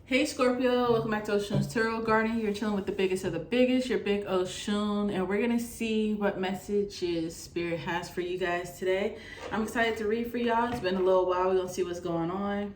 Hey Scorpio, welcome back to RohoNzuri Tarot Garden. You're chilling with the biggest of the biggest, your big Oshun, and we're gonna see what messages Spirit has for you guys today. I'm excited to read for y'all. It's been a little while. We're gonna see what's going on.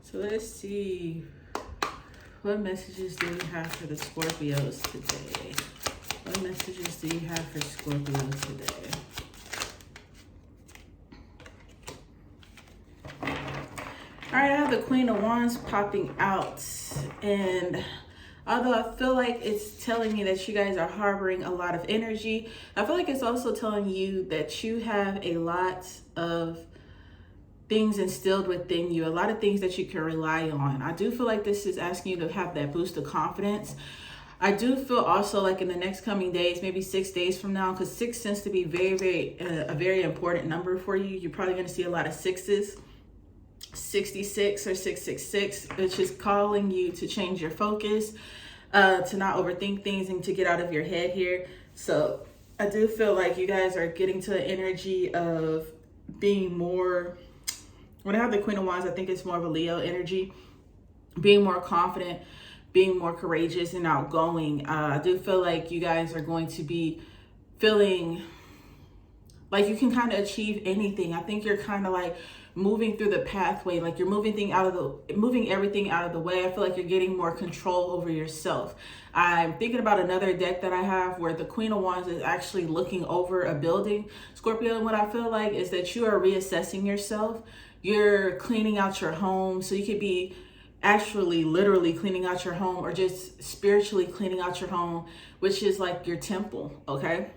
So let's see, what messages do we have for the Scorpios today? What messages do you have for Scorpios today? All right, I have the Queen of Wands popping out, and although I feel like it's telling me that you guys are harboring a lot of energy, I feel like it's also telling you that you have a lot of things instilled within you, a lot of things that you can rely on. I do feel like this is asking you to have that boost of confidence. I do feel also like in the next coming days, maybe 6 days from now, because 6 tends to be a very important number for you. You're probably going to see a lot of sixes. 66 or 666, which is calling you to change your focus, to not overthink things and to get out of your head here. So I do feel like you guys are getting to an energy of being more, when I have the Queen of Wands, I think it's more of a Leo energy, being more confident, being more courageous and outgoing. I do feel like you guys are going to be feeling like you can kind of achieve anything. I think you're kind of like moving through the pathway, like you're moving everything out of the way. I feel like you're getting more control over yourself. I'm thinking about another deck that I have where the Queen of Wands is actually looking over a building, Scorpio, and what I feel like is that you are reassessing yourself. You're cleaning out your home, so you could be actually literally cleaning out your home or just spiritually cleaning out your home, which is like your temple, okay?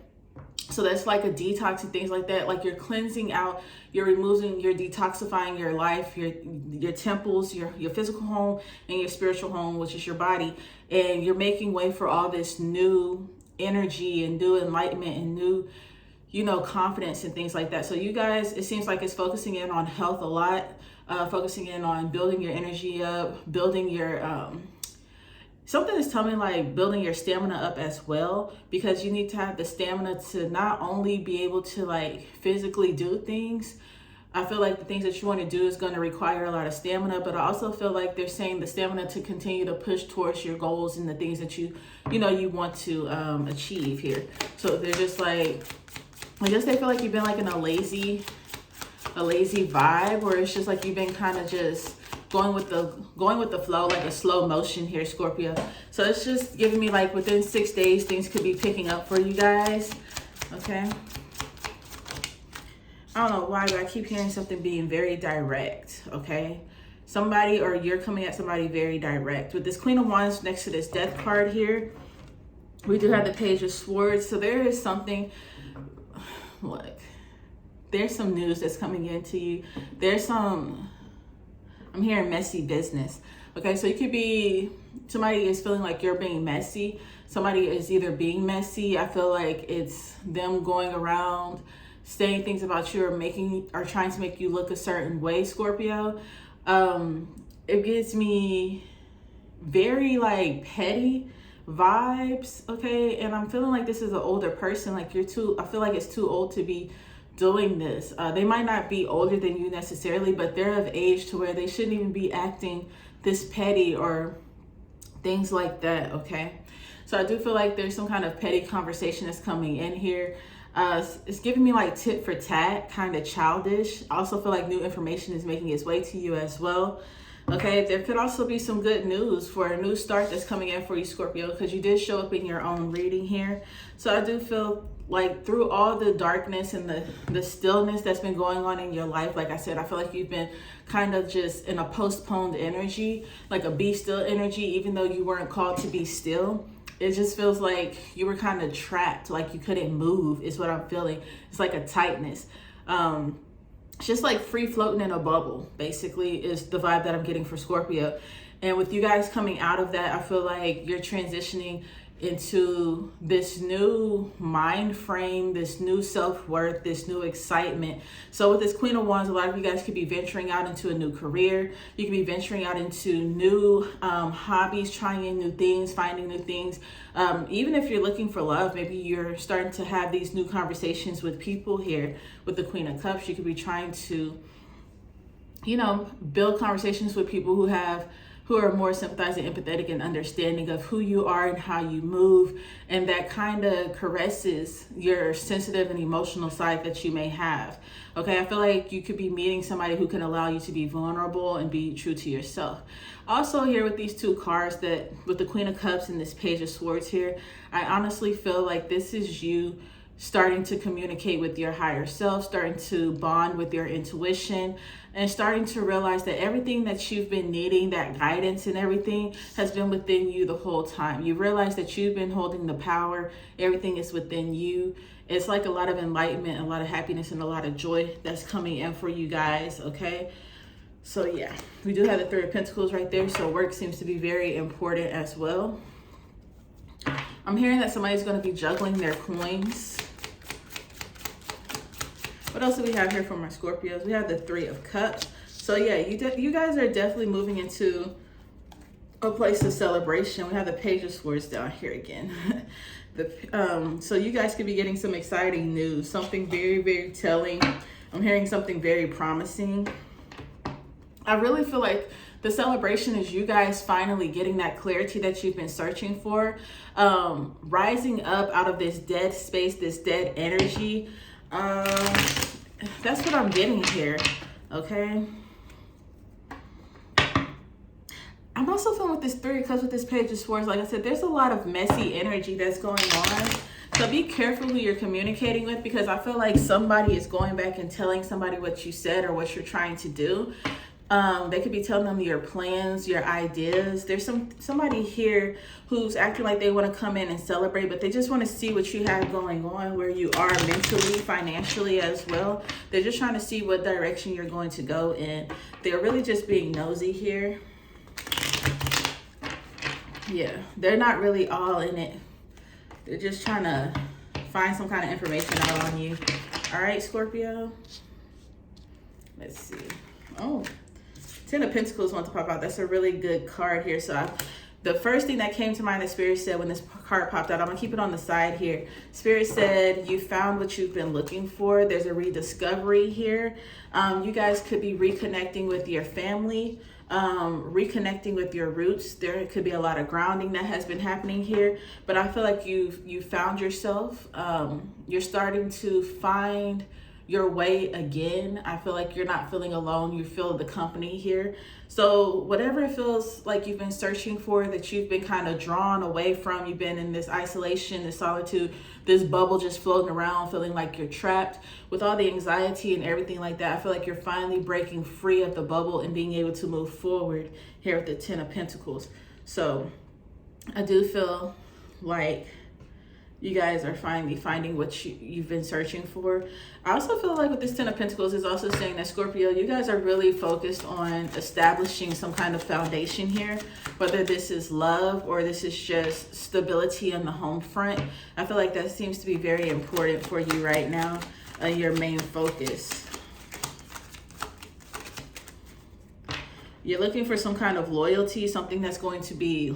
So that's like a detox and things like that. Like you're cleansing out, you're removing, you're detoxifying your life, your temples, your physical home and your spiritual home, which is your body. And you're making way for all this new energy and new enlightenment and new, confidence and things like that. So you guys, it seems like it's focusing in on health a lot, focusing in on building your energy up, building your, something is telling me like building your stamina up as well, because you need to have the stamina to not only be able to like physically do things. I feel like the things that you want to do is going to require a lot of stamina, but I also feel like they're saying the stamina to continue to push towards your goals and the things that you want to achieve here. So they're just like, I guess they feel like you've been like in a lazy vibe, where it's just like you've been kind of just going with the flow, like a slow motion here, Scorpio. So it's just giving me like within 6 days, things could be picking up for you guys. Okay. I don't know why, but I keep hearing something being very direct. Okay. Somebody, or you're coming at somebody very direct. With this Queen of Wands next to this Death card here, we do have the Page of Swords. So there is something, look, there's some news that's coming into you. I'm hearing messy business. Okay, so you could be, somebody is feeling like you're being messy. Somebody is either being messy. I feel like it's them going around saying things about you or trying to make you look a certain way, Scorpio. It gives me very like petty vibes, okay? And I'm feeling like this is an older person. Like I feel like it's too old to be doing this. They might not be older than you necessarily, but they're of age to where they shouldn't even be acting this petty or things like that, okay? So I do feel like there's some kind of petty conversation that's coming in here. It's giving me like tit for tat, kind of childish. I also feel like new information is making its way to you as well. Okay, there could also be some good news for a new start that's coming in for you, Scorpio, because you did show up in your own reading here. So I do feel like through all the darkness and the stillness that's been going on in your life, like I said, I feel like you've been kind of just in a postponed energy, like a be still energy, even though you weren't called to be still. It just feels like you were kind of trapped, like you couldn't move is what I'm feeling. It's like a tightness. It's just like free floating in a bubble, basically, is the vibe that I'm getting for Scorpio. And with you guys coming out of that, I feel like you're transitioning into this new mind frame, this new self-worth, this new excitement. So with this Queen of Wands, a lot of you guys could be venturing out into a new career. You could be venturing out into new hobbies, trying in new things, finding new things. Even if you're looking for love, maybe you're starting to have these new conversations with people here with the Queen of Cups. You could be trying to you know, build conversations with people who are more sympathizing, empathetic, and understanding of who you are and how you move, and that kind of caresses your sensitive and emotional side that you may have. Okay, I feel like you could be meeting somebody who can allow you to be vulnerable and be true to yourself. Also, here with these two cards, that with the Queen of Cups and this Page of Swords here, I honestly feel like this is you starting to communicate with your higher self, starting to bond with your intuition, and starting to realize that everything that you've been needing, that guidance and everything, has been within you the whole time. You realize that you've been holding the power. Everything is within you. It's like a lot of enlightenment, a lot of happiness, and a lot of joy that's coming in for you guys, okay? So yeah, we do have the Three of Pentacles right there, so work seems to be very important as well. I'm hearing that somebody's going to be juggling their coins. What else do we have here for my Scorpios? We have the Three of Cups. So yeah, you guys are definitely moving into a place of celebration. We have the Page of Swords down here again. So you guys could be getting some exciting news, something very, very telling. I'm hearing something very promising. I really feel like the celebration is you guys finally getting that clarity that you've been searching for, rising up out of this dead space, this dead energy. That's what I'm getting here, okay? I'm also feeling with this Three of Cups, with this Page of Swords, like I said, there's a lot of messy energy that's going on. So be careful who you're communicating with, because I feel like somebody is going back and telling somebody what you said or what you're trying to do. They could be telling them your plans, your ideas. There's somebody here who's acting like they want to come in and celebrate, but they just want to see what you have going on, where you are mentally, financially as well. They're just trying to see what direction you're going to go in. They're really just being nosy here. Yeah, they're not really all in it. They're just trying to find some kind of information out on you. All right, Scorpio. Let's see. Oh, Ten of Pentacles wants to pop out. That's a really good card here. So the first thing that came to mind that Spirit said when this card popped out, I'm going to keep it on the side here. Spirit said, you found what you've been looking for. There's a rediscovery here. You guys could be reconnecting with your family, reconnecting with your roots. There could be a lot of grounding that has been happening here. But I feel like you found yourself. You're starting to find your way again. I feel like you're not feeling alone. You feel the company here. So whatever it feels like you've been searching for, that you've been kind of drawn away from, you've been in this isolation, this solitude, this bubble just floating around, feeling like you're trapped with all the anxiety and everything like that. I feel like you're finally breaking free of the bubble and being able to move forward here with the Ten of Pentacles. So I do feel like you guys are finally finding what you've been searching for. I also feel like with this Ten of Pentacles is also saying that, Scorpio, you guys are really focused on establishing some kind of foundation here, whether this is love or this is just stability on the home front. I feel like that seems to be very important for you right now, your main focus. You're looking for some kind of loyalty, something that's going to be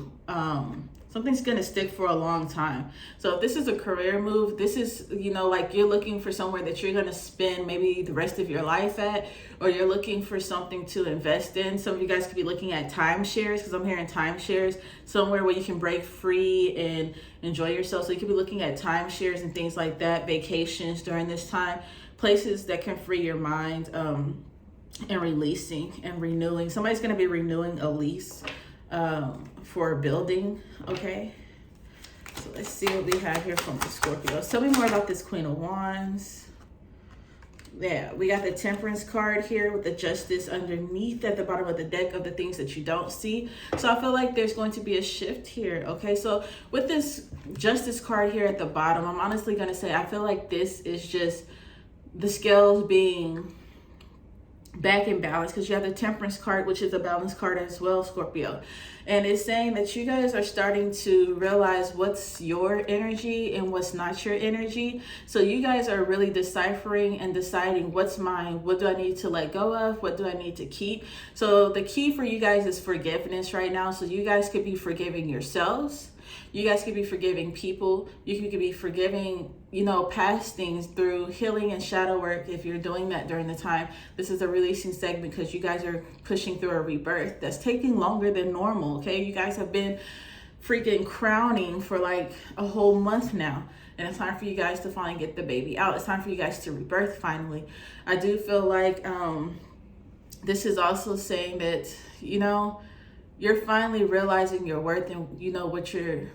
something's going to stick for a long time. So if this is a career move, this is, you know, like you're looking for somewhere that you're going to spend maybe the rest of your life at, or you're looking for something to invest in. Some of you guys could be looking at timeshares, because I'm hearing timeshares, somewhere where you can break free and enjoy yourself. So you could be looking at timeshares and things like that, vacations during this time, places that can free your mind, and releasing and renewing. Somebody's going to be renewing a lease for a building. Okay, so let's see what we have here from the Scorpios. Tell me more about this Queen of Wands. Yeah, we got the Temperance card here with the Justice underneath at the bottom of the deck of the things that you don't see. So I feel like there's going to be a shift here. Okay, so with this Justice card here at the bottom, I'm honestly going to say I feel like this is just the scales being back in balance, because you have the Temperance card, which is a balance card as well, Scorpio. And it's saying that you guys are starting to realize what's your energy and what's not your energy. So you guys are really deciphering and deciding what's mine, what do I need to let go of, what do I need to keep. So the key for you guys is forgiveness right now. So you guys could be forgiving yourselves. You guys could be forgiving people. You could be forgiving, you know, past things through healing and shadow work. If you're doing that during the time, this is a releasing segment because you guys are pushing through a rebirth that's taking longer than normal. Okay, you guys have been freaking crowning for like a whole month now, and it's time for you guys to finally get the baby out. It's time for you guys to rebirth finally. I do feel like this is also saying that, you know, you're finally realizing your worth and, you know, what you're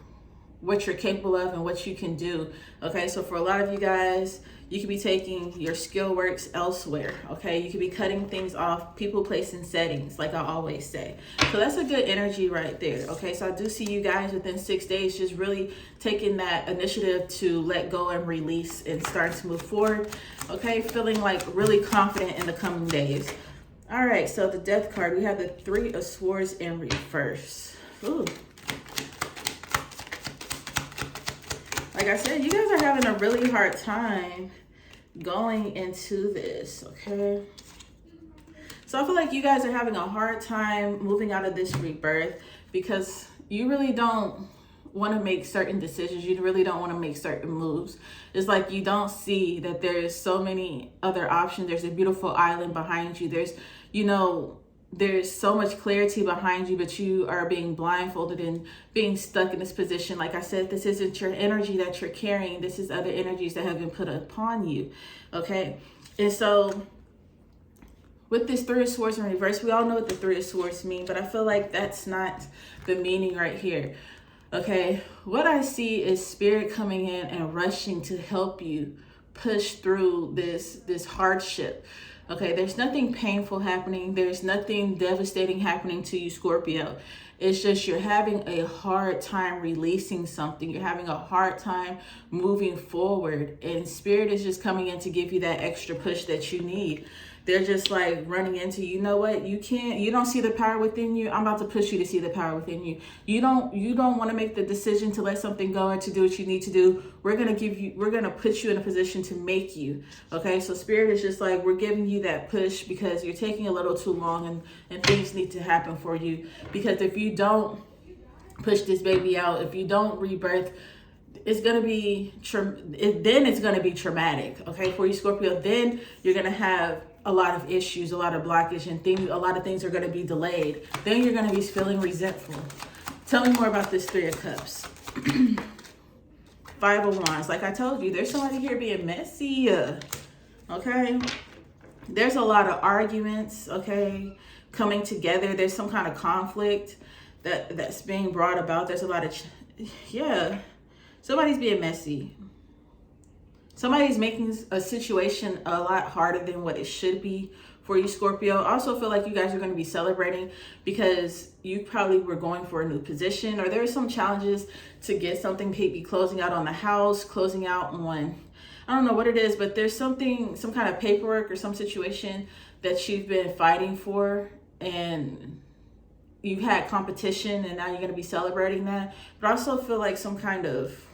capable of and what you can do. Okay, so for a lot of you guys, you could be taking your skill works elsewhere. Okay, you could be cutting things off, people, place, and settings, like I always say. So that's a good energy right there. Okay, so I do see you guys within 6 days just really taking that initiative to let go and release and start to move forward. Okay, feeling like really confident in the coming days. All right, so the Death card, we have the Three of Swords in reverse. Ooh. Like I said, you guys are having a really hard time going into this, okay? So I feel like you guys are having a hard time moving out of this rebirth because you really don't want to make certain decisions. You really don't want to make certain moves. It's like you don't see that there's so many other options. There's a beautiful island behind you. There's, you know, there's so much clarity behind you, but you are being blindfolded and being stuck in this position. Like I said, this isn't your energy that you're carrying. This is other energies that have been put upon you. Okay. And so with this Three of Swords in reverse, we all know what the Three of Swords mean, but I feel like that's not the meaning right here. Okay, what I see is Spirit coming in and rushing to help you push through this hardship. Okay, there's nothing painful happening. There's nothing devastating happening to you, Scorpio. It's just you're having a hard time releasing something. You're having a hard time moving forward. And Spirit is just coming in to give you that extra push that you need. They're just like running into, you know what, you don't see the power within you. I'm about to push you to see the power within you. You don't want to make the decision to let something go or to do what you need to do. We're going to put you in a position to make you. Okay. So Spirit is just like, we're giving you that push because you're taking a little too long and things need to happen for you. Because if you don't push this baby out, if you don't rebirth, it's going to be, then it's going to be traumatic. Okay. For you, Scorpio, then you're going to have a lot of issues, a lot of blockage, and a lot of things are going to be delayed. Then you're going to be feeling resentful. Tell me more about this Three of Cups. Five of Wands. Like I told you, there's somebody here being messy. Okay. There's a lot of arguments, okay, coming together. There's some kind of conflict that's being brought about. There's a lot of, somebody's being messy. Somebody's making a situation a lot harder than what it should be for you, Scorpio. I also feel like you guys are going to be celebrating because you probably were going for a new position, or there are some challenges to get something, maybe closing out on the house, closing out on, I don't know what it is, but there's some kind of paperwork or some situation that you've been fighting for, and you've had competition, and now you're going to be celebrating that. But I also feel like some kind of,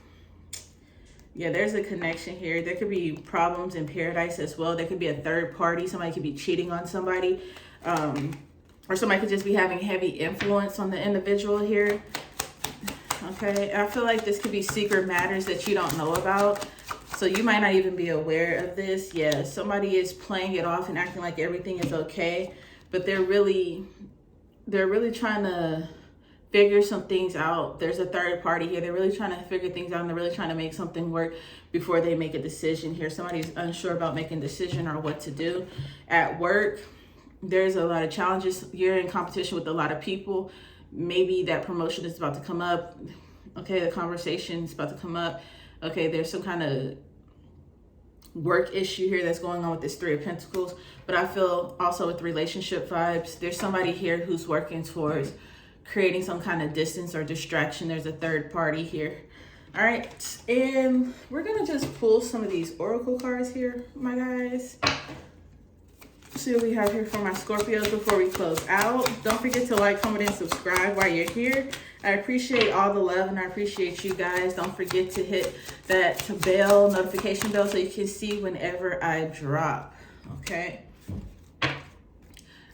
there's a connection here. There could be problems in paradise as well. There could be a third party. Somebody could be cheating on somebody. Or somebody could just be having heavy influence on the individual here. Okay, I feel like this could be secret matters that you don't know about. So you might not even be aware of this. Yeah, somebody is playing it off and acting like everything is okay. But they're really trying to figure some things out. There's a third party here. They're really trying to figure things out, and they're really trying to make something work before they make a decision here. Somebody's unsure about making a decision or what to do. At work, there's a lot of challenges. You're in competition with a lot of people. Maybe that promotion is about to come up. Okay, the conversation is about to come up. Okay, there's some kind of work issue here that's going on with this Three of Pentacles. But I feel also with relationship vibes, there's somebody here who's working towards creating some kind of distance or distraction. There's a third party here. All right, and we're gonna just pull some of these oracle cards here, my guys. See what we have here for my Scorpios before we close out. Don't forget to like, comment, and subscribe while you're here. I appreciate all the love, and I appreciate you guys. Don't forget to hit that notification bell, so you can see whenever I drop. Okay.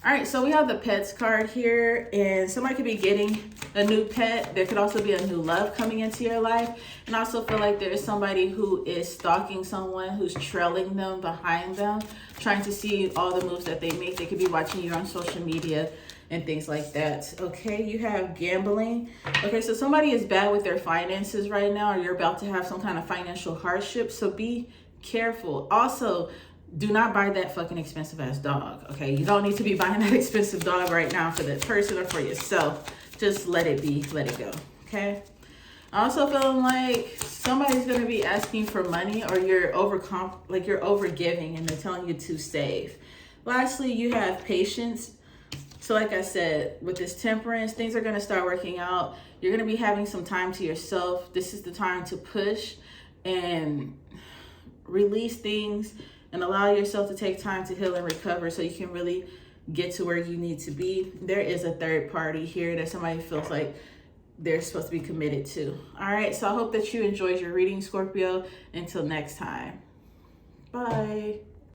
All right, so we have the pets card here, and somebody could be getting a new pet. There could also be a new love coming into your life. And I also feel like there is somebody who is stalking someone, who's trailing them behind them, trying to see all the moves that they make. They could be watching you on social media and things like that. Okay, you have gambling. Okay, so somebody is bad with their finances right now, or you're about to have some kind of financial hardship, so be careful. Also, do not buy that fucking expensive ass dog, okay? You don't need to be buying that expensive dog right now for the person or for yourself. Just let it be, let it go, okay? I also feeling like somebody's gonna be asking for money, or you're over giving and they're telling you to save. Lastly, you have patience. So like I said, with this temperance, things are gonna start working out. You're gonna be having some time to yourself. This is the time to push and release things and allow yourself to take time to heal and recover so you can really get to where you need to be. There is a third party here that somebody feels like they're supposed to be committed to. All right, so I hope that you enjoyed your reading, Scorpio. Until next time, bye.